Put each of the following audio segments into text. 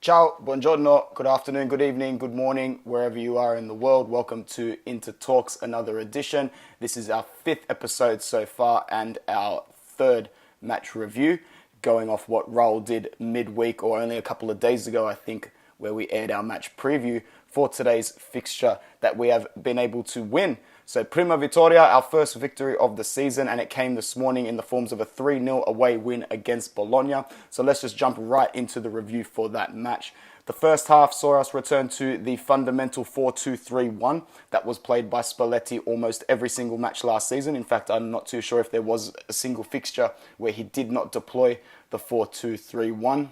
Ciao, buongiorno, good afternoon, good evening, good morning, wherever you are in the world. Welcome to Inter Talks, another edition. This is our 5th episode so far and our 3rd match review, going off what Raul did midweek or only a couple of days ago, I think, where we aired our match preview for today's fixture that we have been able to win. So Prima Vittoria, our first victory of the season, and it came this morning in the forms of a 3-0 away win against Bologna. So let's just jump right into the review for that match. The first half saw us return to the fundamental 4-2-3-1 that was played by Spalletti almost every single match last season. In fact, I'm not too sure if there was a single fixture where he did not deploy the 4-2-3-1.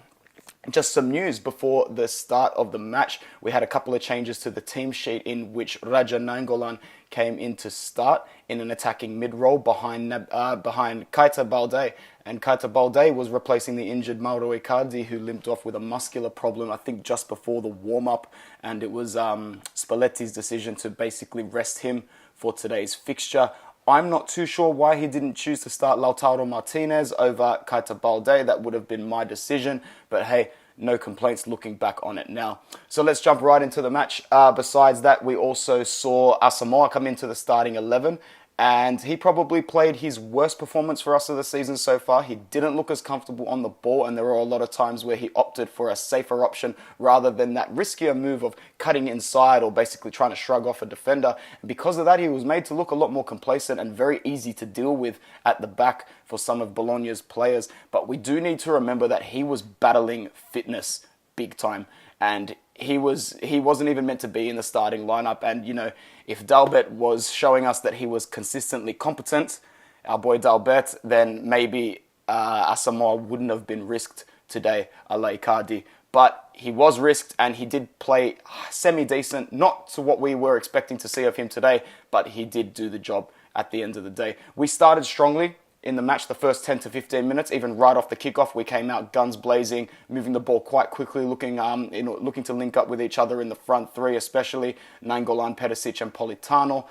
Just some news before the start of the match. We had a couple of changes to the team sheet in which Raja Nainggolan came in to start in an attacking mid-role behind Keita Balde. And Keita Balde was replacing the injured Mauro Icardi, who limped off with a muscular problem, I think just before the warm-up. And it was Spalletti's decision to basically rest him for today's fixture. I'm not too sure why he didn't choose to start Lautaro Martinez over Keita Balde. That would have been my decision. But hey, no complaints looking back on it now. So let's jump right into the match. Besides that, we also saw Asamoah come into the starting 11. And he probably played his worst performance for us of the season so far. He didn't look as comfortable on the ball, and there were a lot of times where he opted for a safer option rather than that riskier move of cutting inside or basically trying to shrug off a defender. And because of that, he was made to look a lot more complacent and very easy to deal with at the back for some of Bologna's players. But we do need to remember that he was battling fitness big time, and he wasn't even meant to be in the starting lineup. And, you know, if Dalbert was showing us that he was consistently competent, our boy Dalbert, then maybe Asamoah wouldn't have been risked today, a la Icardi. But he was risked and he did play semi-decent, not to what we were expecting to see of him today, but he did do the job at the end of the day. We started strongly in the match, the first 10 to 15 minutes, even right off the kickoff, we came out guns blazing, moving the ball quite quickly, looking to link up with each other in the front three, especially Nainggolan, Perisic and Politano.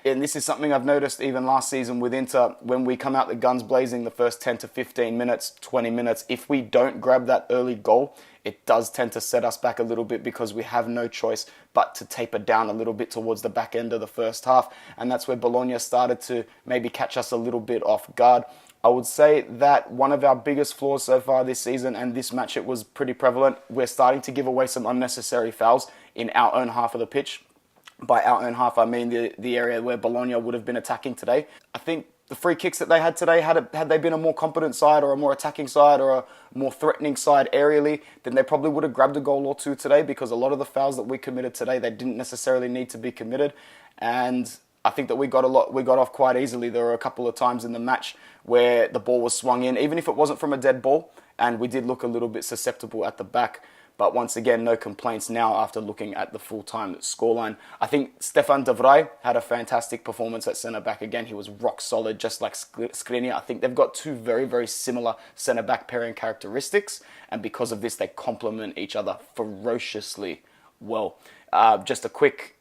And this is something I've noticed even last season with Inter, when we come out the guns blazing the first 10 to 15 minutes, 20 minutes, if we don't grab that early goal, it does tend to set us back a little bit because we have no choice but to taper down a little bit towards the back end of the first half. And that's where Bologna started to maybe catch us a little bit off guard. I would say that one of our biggest flaws so far this season, and this match it was pretty prevalent, we're starting to give away some unnecessary fouls in our own half of the pitch. By our own half, I mean the area where Bologna would have been attacking today. I think the free kicks that they had today, had they been a more competent side or a more attacking side or a more threatening side aerially, then they probably would have grabbed a goal or two today, because a lot of the fouls that we committed today, they didn't necessarily need to be committed. And I think that we got off quite easily. There were a couple of times in the match where the ball was swung in, even if it wasn't from a dead ball, and we did look a little bit susceptible at the back. But once again, no complaints now after looking at the full-time scoreline. I think Stefan de Vrij had a fantastic performance at centre-back again. He was rock solid, just like Skriniar. I think they've got two very, very similar centre-back pairing characteristics. And because of this, they complement each other ferociously well. Just a quick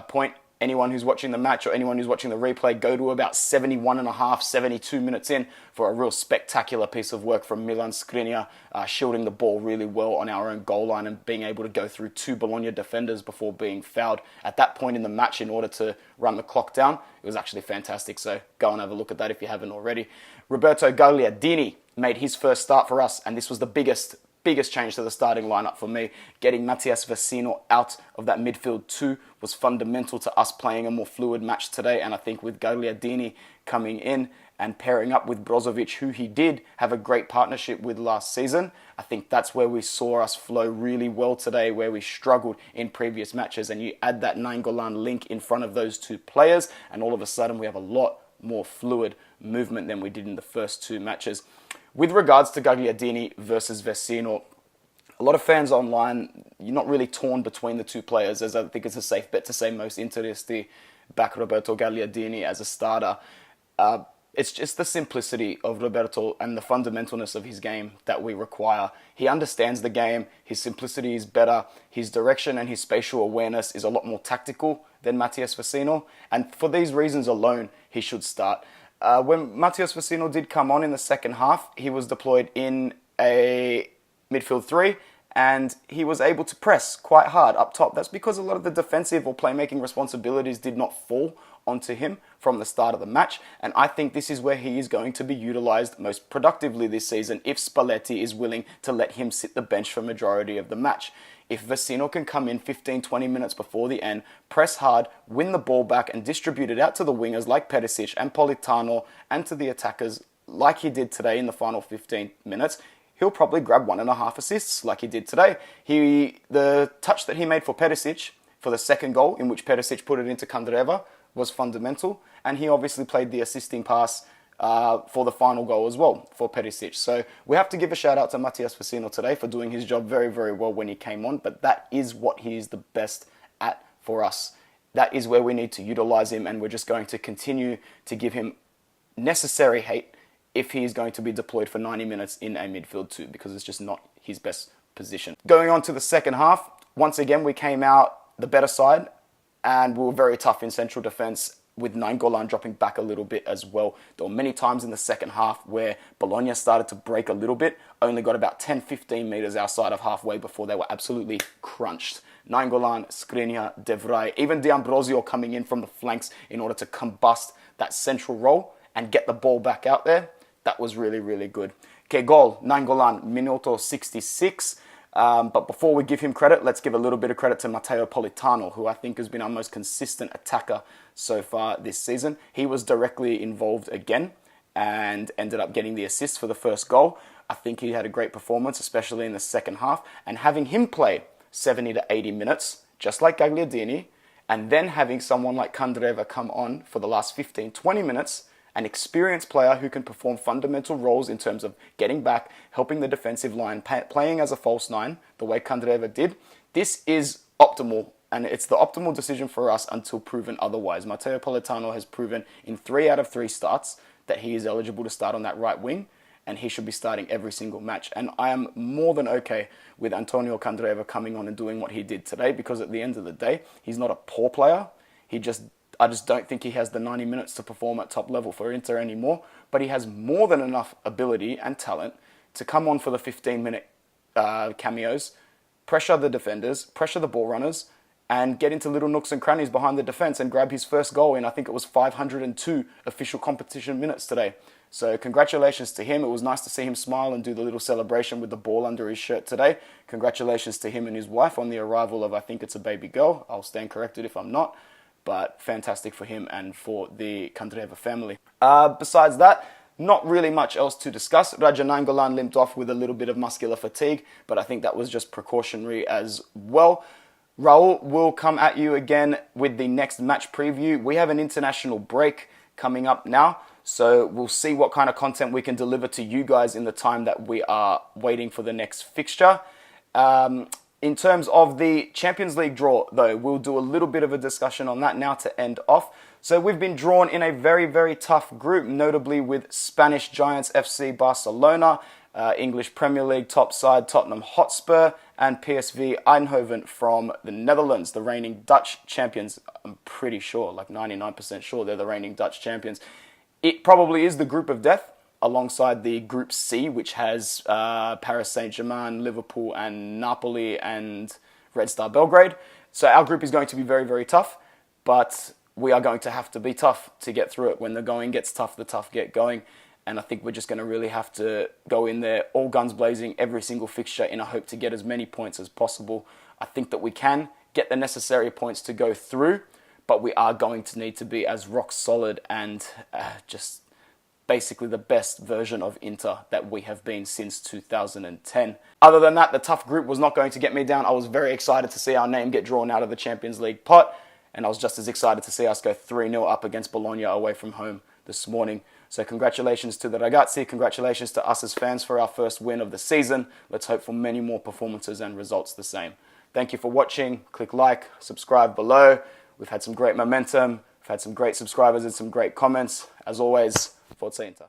point. Anyone who's watching the match or anyone who's watching the replay, go to about 71.5, 72 minutes in for a real spectacular piece of work from Milan Skriniar, shielding the ball really well on our own goal line and being able to go through two Bologna defenders before being fouled at that point in the match in order to run the clock down. It was actually fantastic, so go and have a look at that if you haven't already. Roberto Gagliardini made his first start for us, and this was the biggest change to the starting lineup for me. Getting Matías Vecino out of that midfield two was fundamental to us playing a more fluid match today. And I think with Gagliardini coming in and pairing up with Brozovic, who he did have a great partnership with last season, I think that's where we saw us flow really well today, where we struggled in previous matches. And you add that Nainggolan link in front of those two players, and all of a sudden we have a lot more fluid movement than we did in the first two matches. With regards to Gagliardini versus Vecino, a lot of fans online, you're not really torn between the two players, as I think it's a safe bet to say most Interisti back Roberto Gagliardini as a starter. It's just the simplicity of Roberto and the fundamentalness of his game that we require. He understands the game, his simplicity is better, his direction and his spatial awareness is a lot more tactical than Matías Vecino, and for these reasons alone, he should start. When Matías Vecino did come on in the second half, he was deployed in a midfield three, and he was able to press quite hard up top. That's because a lot of the defensive or playmaking responsibilities did not fall onto him from the start of the match, and I think this is where he is going to be utilised most productively this season if Spalletti is willing to let him sit the bench for majority of the match. If Vecino can come in 15-20 minutes before the end, press hard, win the ball back and distribute it out to the wingers like Perisic and Politano and to the attackers like he did today in the final 15 minutes, he'll probably grab 1.5 assists like he did today. The touch that he made for Perisic for the second goal, in which Perisic put it into Candreva, was fundamental, and he obviously played the assisting pass for the final goal as well for Perisic. So we have to give a shout out to Matías Vecino today for doing his job very, very well when he came on, but that is what he is the best at for us. That is where we need to utilize him, and we're just going to continue to give him necessary hate if he is going to be deployed for 90 minutes in a midfield too, because it's just not his best position. Going on to the second half, once again we came out the better side, and we were very tough in central defence, with Nainggolan dropping back a little bit as well. There were many times in the second half where Bologna started to break a little bit, only got about 10-15 metres outside of halfway before they were absolutely crunched. Nainggolan, Skriniar, De Vrij, even D'Ambrosio coming in from the flanks in order to combust that central role and get the ball back out there. That was really, really good. Okay, goal, Nainggolan, minuto 66. But before we give him credit, let's give a little bit of credit to Matteo Politano, who I think has been our most consistent attacker so far this season. He was directly involved again and ended up getting the assist for the first goal. I think he had a great performance, especially in the second half. And having him play 70 to 80 minutes, just like Gagliardini, and then having someone like Candreva come on for the last 15-20 minutes, an experienced player who can perform fundamental roles in terms of getting back, helping the defensive line, playing as a false nine, the way Candreva did. This is optimal, and it's the optimal decision for us until proven otherwise. Matteo Politano has proven in 3 out of 3 starts that he is eligible to start on that right wing, and he should be starting every single match. And I am more than okay with Antonio Candreva coming on and doing what he did today, because at the end of the day, he's not a poor player. I just don't think he has the 90 minutes to perform at top level for Inter anymore, but he has more than enough ability and talent to come on for the 15-minute cameos, pressure the defenders, pressure the ball runners, and get into little nooks and crannies behind the defense and grab his first goal in, I think it was 502 official competition minutes today. So congratulations to him. It was nice to see him smile and do the little celebration with the ball under his shirt today. Congratulations to him and his wife on the arrival of, I think it's a baby girl. I'll stand corrected if I'm not. But fantastic for him and for the Candreva family. Besides that, not really much else to discuss. Radja Nainggolan limped off with a little bit of muscular fatigue, but I think that was just precautionary as well. Raul will come at you again with the next match preview. We have an international break coming up now, so we'll see what kind of content we can deliver to you guys in the time that we are waiting for the next fixture. In terms of the Champions League draw, though, we'll do a little bit of a discussion on that now to end off. So we've been drawn in a very, very tough group, notably with Spanish giants FC Barcelona, English Premier League top side Tottenham Hotspur, and PSV Eindhoven from the Netherlands, the reigning Dutch champions. I'm pretty sure, like 99% sure they're the reigning Dutch champions. It probably is the group of death, alongside the Group C, which has Paris Saint-Germain, Liverpool and Napoli and Red Star Belgrade. So our group is going to be very, very tough, but we are going to have to be tough to get through it. When the going gets tough, the tough get going. And I think we're just going to really have to go in there all guns blazing every single fixture in a hope to get as many points as possible. I think that we can get the necessary points to go through, but we are going to need to be as rock solid and just basically the best version of Inter that we have been since 2010. Other than that, the tough group was not going to get me down. I was very excited to see our name get drawn out of the Champions League pot, and I was just as excited to see us go 3-0 up against Bologna away from home this morning. So congratulations to the ragazzi, congratulations to us as fans for our first win of the season. Let's hope for many more performances and results the same. Thank you for watching. Click like, subscribe below. We've had some great momentum. We've had some great subscribers and some great comments. As always, Forza Inter.